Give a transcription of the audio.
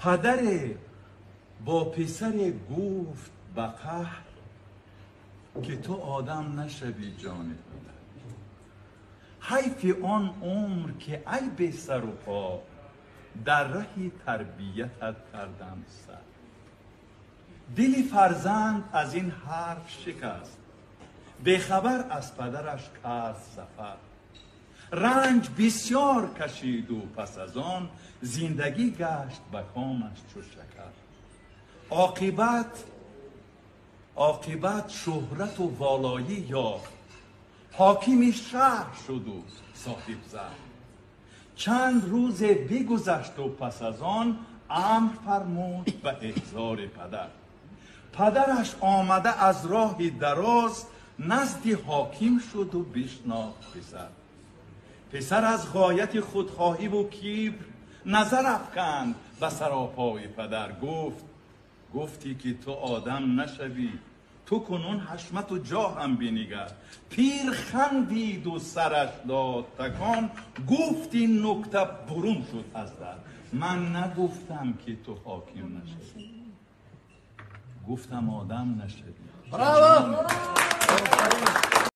پدر با پسر گفت به قهر که تو آدم نشوی جان پدر. حیف آن عمر که ای به سر و پا در ره تربیتت کردم سر. دل فرزند از این حرف شکست، به خبر از پدرش کرد سفر. رنج بسیار کشید و پس از آن زندگی گشت به کامش چو شکر. عاقبت شهرت و والایی یافت، حاکم شهر شد و صاحب زر. چند روز بگذشت و پس از آن امر فرمود به احضار پدر. پدرش آمده از راه دراز نزد حاکم شد و بشناخت پسر. پسر از غایت خودخواهی و کبر نظر افکند به سراپای پدر. گفتی که تو آدم نشوی، تو کنون حشمت و جاه هم بنگر. پیر خندید و سرش داد تکان، گفت این نکته برون شد از در. من نگفتم که تو حاکم نشوی، گفتم آدم نشوی.